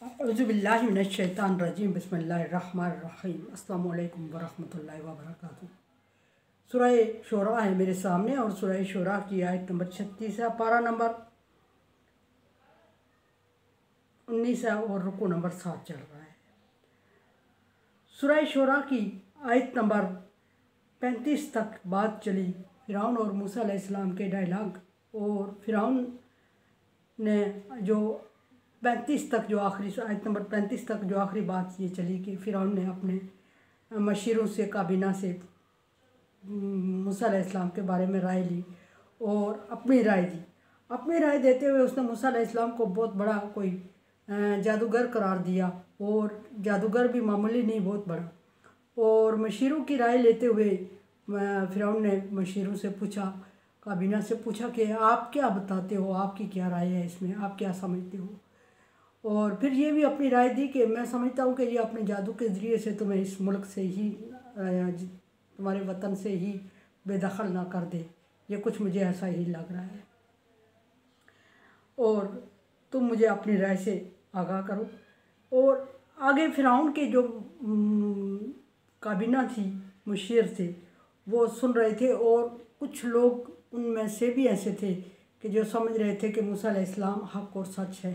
औज़ुबिल्लाहि मिनश्शैतानिर्रजीम बिस्मिल्लाहिर्रहमानिर्रहीम अस्सलामु अलैकुम वरहमतुल्लाहि वबरकातुहू। सूरह शूरा है मेरे सामने और सूरह शूरा की आयत नंबर 36 है, पारा नंबर 19 है और रुकू नंबर 7 चल रहा है। सूरह शूरा की आयत नंबर 35 तक बात चली फ़िरौन और मूसा अलैहिस्सलाम के डायलॉग, और फ़िरौन ने जो 35 तक जो आखिरी आयत नंबर 35 तक जो आखिरी बात ये चली कि फ़िरौन ने अपने मशीरों से काबीना से मूसा अलैहिस्सलाम के बारे में राय ली और अपनी राय दी। अपनी राय देते हुए उसने मूसा अलैहिस्सलाम को बहुत बड़ा कोई जादूगर करार दिया, और जादूगर भी मामूली नहीं, बहुत बड़ा। और मशीरों की राय लेते हुए फ़िरौन ने मशीरों से पूछा, काबीना से पूछा कि आप क्या बताते हो, आपकी क्या राय है इसमें, आप क्या समझते हो। और फिर ये भी अपनी राय दी कि मैं समझता हूँ कि ये अपने जादू के ज़रिए से तुम्हें इस मुल्क से ही, तुम्हारे वतन से ही बेदखल ना कर दे, ये कुछ मुझे ऐसा ही लग रहा है, और तुम मुझे अपनी राय से आगाह करो। और आगे फ़िरौन के जो काबीना थी, मुशीर थे, वो सुन रहे थे, और कुछ लोग उनमें से भी ऐसे थे कि जो समझ रहे थे कि मूसा अलैहिस्सलाम हक़ और सच है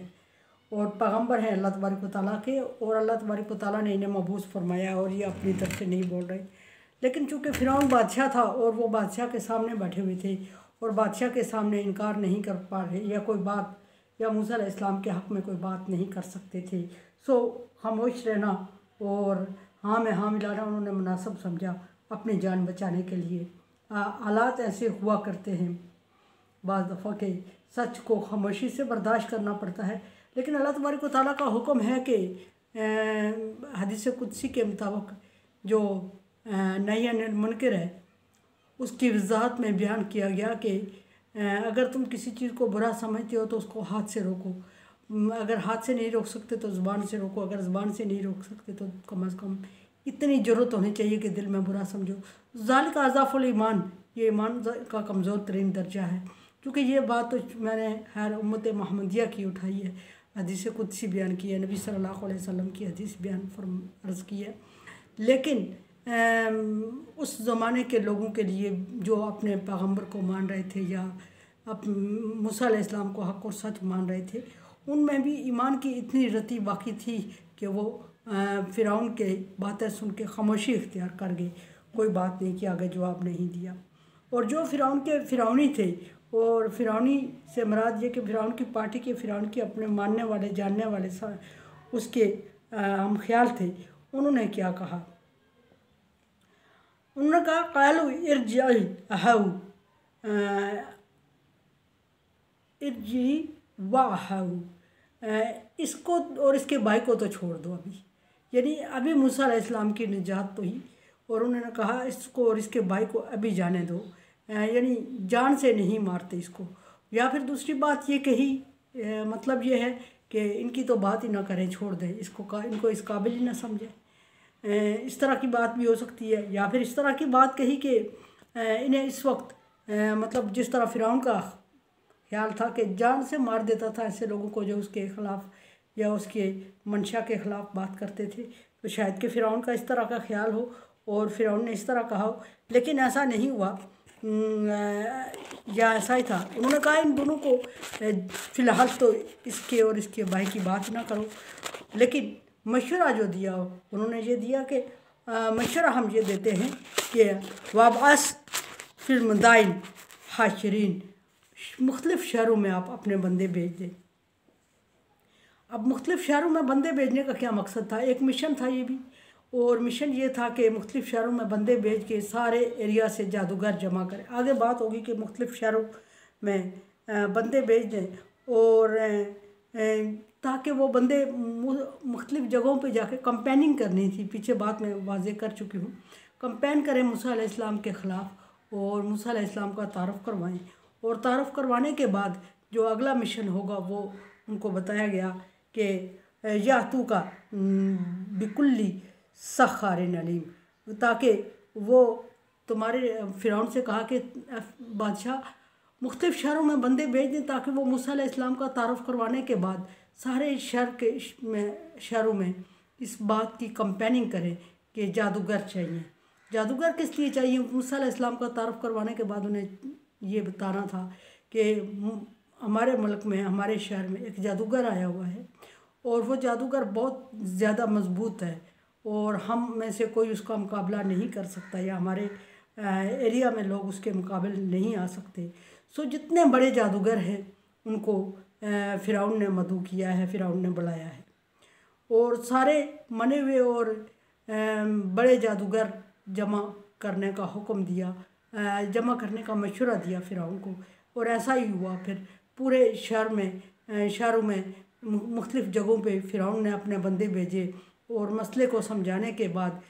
और पैगम्बर हैं अल्लाह तबारक व तआला के, और अल्लाह तबारक व तआला ने इन्हें मबूस फरमाया और ये अपनी तरफ से नहीं बोल रहे। लेकिन चूँकि फ़िरौन बादशाह था और वो बादशाह के सामने बैठे हुए थे और बादशाह के सामने इनकार नहीं कर पा रहे या कोई बात या मूसा अलैहिस्सलाम के हक़ में कोई बात नहीं कर सकते थे, सो खामोश रहना और हाँ में हाँ मिलाना उन्होंने मुनासिब समझा अपनी जान बचाने के लिए। हालात ऐसे हुआ करते हैं, बाज़ दफ़ा के सच को खामोशी से बर्दाश्त करना पड़ता है, लेकिन अल्लाह तबारक व तआला का हुक्म है कि हदीस कुदसी के मुताबिक जो नही अनिल मुनकर है उसकी वज़ाहत में बयान किया गया कि अगर तुम किसी चीज़ को बुरा समझते हो तो उसको हाथ से रोको, अगर हाथ से नहीं रोक सकते तो ज़ुबान से रोको, अगर ज़ुबान से नहीं रोक सकते तो कम अज़ कम इतनी ज़रूरत होनी चाहिए कि दिल में बुरा समझो। ज़ालिका अज़ाफ़ुल ईमान, ये ईमान का कमज़ोर तरीन दर्जा है। क्योंकि ये बात तो मैंने हर उम्मत मोहम्मदिया की उठाई है, हदीस कुदसी बयान की है, नबी सल्लल्लाहु अलैहि वसल्लम की हदीस बयान अर्ज़ की है। लेकिन उस ज़माने के लोगों के लिए जो अपने पैगम्बर को मान रहे थे या मूसा अलैहिस्सलाम को हक़ और सच मान रहे थे, उनमें भी ईमान की इतनी रती बाकी थी कि वो फ़िरौन के बातें सुन के खामोशी इख्तियार कर गए, कोई बात नहीं कि आगे जवाब नहीं दिया। और जो फ़िरौन के फ़िरौनी थे, और फ़िरौनी से मुराद ये कि फ़िरौन की पार्टी के फ़िरौन के अपने मानने वाले जानने वाले उसके हम ख्याल थे, उन्होंने क्या कहा, उन्होंने कहा क़ालू इरजिई अहाऊ इरजी व अहाऊ, इसको और इसके भाई को तो छोड़ दो अभी, यानी अभी मूसा अलैहिस्सलाम की निजात तो ही, और उन्होंने कहा इसको और इसके भाई को अभी जाने दो, यानी जान से नहीं मारते इसको। या फिर दूसरी बात ये कही, मतलब ये है कि इनकी तो बात ही ना करें, छोड़ दें इसको, इनको इस काबिल ही ना समझें, इस तरह की बात भी हो सकती है। या फिर इस तरह की बात कही कि इन्हें इस वक्त मतलब जिस तरह फ़िरौन का ख्याल था कि जान से मार देता था ऐसे लोगों को जो उसके ख़िलाफ़ या उसके मंशा के ख़िलाफ़ बात करते थे, तो शायद कि फ़िरौन का इस तरह का ख्याल हो और फ़िरौन ने इस तरह कहा हो, लेकिन ऐसा नहीं हुआ, या ऐसा ही था। उन्होंने कहा इन दोनों को फ़िलहाल तो इसके और इसके भाई की बात ना करो, लेकिन मशवरा जो दिया उन्होंने ये दिया कि मशवरा हम ये देते हैं कि वाबअस फिल मदाइन हाशिरीन, मुख्तलिफ़ शहरों में आप अपने बंदे भेज दें। अब मुख्तलिफ़ शहरों में बंदे भेजने का क्या मकसद था, एक मिशन था ये भी, और मिशन ये था कि मुख्तलिफ़ शहरों में बंदे भेज के सारे एरिया से जादूगर जमा करें। आगे बात होगी कि मुख्तलिफ़ शहरों में बंदे भेज दें, और ताकि वो बंदे मुख्तलिफ़ जगहों पे जाके कंपेनिंग करनी थी, पीछे बात मैं वाज़े कर चुकी हूँ, कंपेन करें मूसा अलैहिस्सलाम के ख़िलाफ़ और मूसा अलैहिस्सलाम का तारफ़ करवाएं, और तारफ़ करवाने के बाद जो अगला मिशन होगा वो उनको बताया गया कि यातू का बिकुल्ली सख़ारिन अलीम, ताकि वो तुम्हारे फ़िरौन से कहा कि बादशाह मुख्तलिफ़ शहरों में बंदे भेज दें ताकि वो मूसा अलैहिस्सलाम का तारफ़ करवाने के बाद सारे शहरों में इस बात की कंपेनिंग करें कि जादूगर चाहिए। जादूगर किस लिए चाहिए? मूसा अलैहिस्सलाम का तारफ़ करवाने के बाद उन्हें ये बताना था कि हमारे मुल्क में, हमारे शहर में एक जादूगर आया हुआ है और वो जादूगर बहुत ज़्यादा मजबूत है और हम में से कोई उसका मुकाबला नहीं कर सकता, या हमारे एरिया में लोग उसके मुकाबले नहीं आ सकते। सो जितने बड़े जादूगर हैं उनको फ़िरौन ने मदऊ किया है, फ़िरौन ने बुलाया है और सारे मने हुए और बड़े जादूगर जमा करने का हुक्म दिया, जमा करने का मशवरा दिया फ़िरौन को। और ऐसा ही हुआ। फिर पूरे शहरों में मुख्तलिफ़ जगहों पे फ़िरौन ने अपने बंदे भेजे और मसले को समझाने के बाद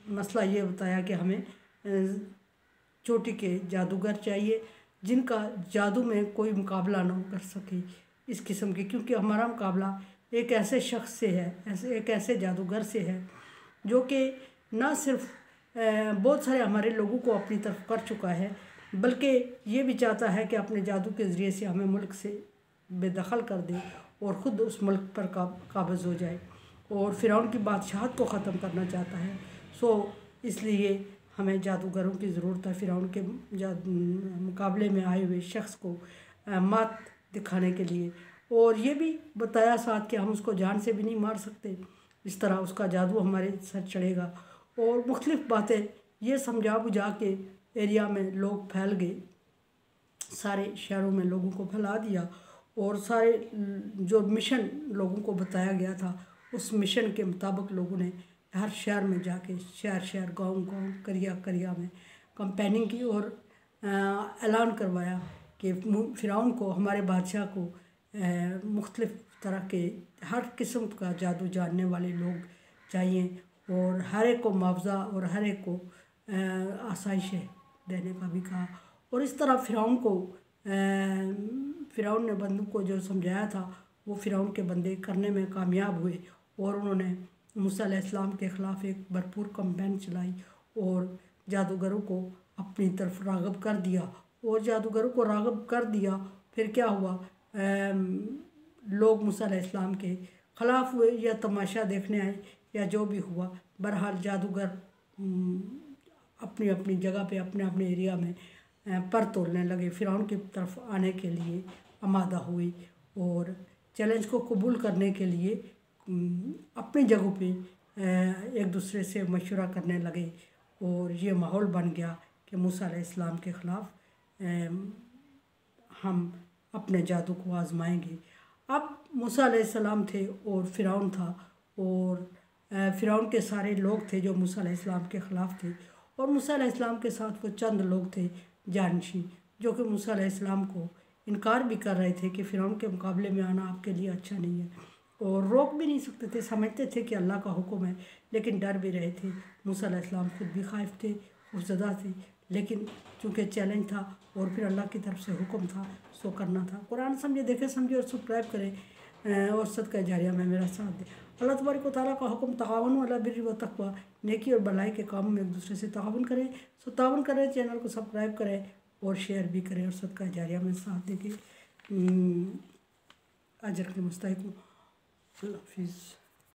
मसला ये बताया कि हमें चोटी के जादूगर चाहिए जिनका जादू में कोई मुकाबला ना कर सके इस किस्म के, क्योंकि हमारा मुकाबला एक ऐसे शख्स से है, एक ऐसे जादूगर से है जो कि ना सिर्फ बहुत सारे हमारे लोगों को अपनी तरफ कर चुका है, बल्कि ये भी चाहता है कि अपने जादू के ज़रिए से हमें मुल्क से बेदखल कर दे और ख़ुद उस मुल्क पर काबिज़ हो जाए और फ़िरौन की बादशाहत को ख़त्म करना चाहता है। सो इसलिए हमें जादूगरों की ज़रूरत है फ़िरौन के मुकाबले में आए हुए शख्स को मात दिखाने के लिए। और ये भी बताया साथ कि हम उसको जान से भी नहीं मार सकते, इस तरह उसका जादू हमारे सर चढ़ेगा। और मुख्तलिफ़ बातें ये समझा बुझा के एरिया में लोग फैल गए, सारे शहरों में लोगों को फैला दिया और सारे जो मिशन लोगों को बताया गया था उस मिशन के मुताबिक लोगों ने हर शहर में जाके शहर गांव करिया में कंपेनिंग की और ऐलान करवाया कि फ़िरौन को, हमारे बादशाह को मुख्तलिफ़ तरह के हर किस्म का जादू जानने वाले लोग चाहिए और हर एक को मुआवजा और हर एक को आसाइशें देने का भी कहा। और इस तरह फ़िरौन ने बंदों को जो समझाया था वो फ़िरौन के बंदे करने में कामयाब हुए और उन्होंने मूसा अलैहिस्सलाम के ख़िलाफ़ एक भरपूर कैंपेन चलाई और जादूगरों को अपनी तरफ राग़िब कर दिया। और जादूगरों को राग़िब कर दिया, फिर क्या हुआ, लोग मूसा अलैहिस्सलाम के ख़िलाफ़ हुए या तमाशा देखने आए या जो भी हुआ, बहरहाल जादूगर अपनी अपनी जगह पे अपने अपने एरिया में पर तोड़ने लगे, फ़िरौन की तरफ आने के लिए आमादा हुए और चैलेंज को कबूल करने के लिए अपनी जगहों पे एक दूसरे से मशवरा करने लगे और ये माहौल बन गया कि मूसा अलैहिस्सलाम के ख़िलाफ़ हम अपने जादू को आज़माएंगे। अब मूसा अलैहिस्सलाम थे और फ़िरौन था और फ़िरौन के सारे लोग थे जो मूसा अलैहिस्सलाम के ख़िलाफ़ थे और मूसा अलैहिस्सलाम के साथ वो चंद लोग थे जानशी जो कि मूसा अलैहिस्सलाम को इनकार भी कर रहे थे कि फ़िरौन के मुकाबले में आना आपके लिए अच्छा नहीं है और रोक भी नहीं सकते थे, समझते थे कि अल्लाह का हुक्म है, लेकिन डर भी रहे थे। मूसा अलैहिस्सलाम खुद भी खाइफ थे, खौफज़दा थे, लेकिन चूँकि चैलेंज था और फिर अल्लाह की तरफ से हुक्म था सो करना था। कुरान समझे, देखे समझे और सब्सक्राइब करें और सदका जारिया में मेरा साथ दें। अल्लाह तबारक व तआला का हुक्म तआवनु अला बिर्रि व तक़वा, नेकी और भलाई के कामों में एक दूसरे से ताउन करें। सो ताउन करें, चैनल को सब्सक्राइब करें और शेयर भी करें और सदका जारिया में साथ दें कि अजर के मुस्तहिक हो। अल्लाह हाफ़िज़।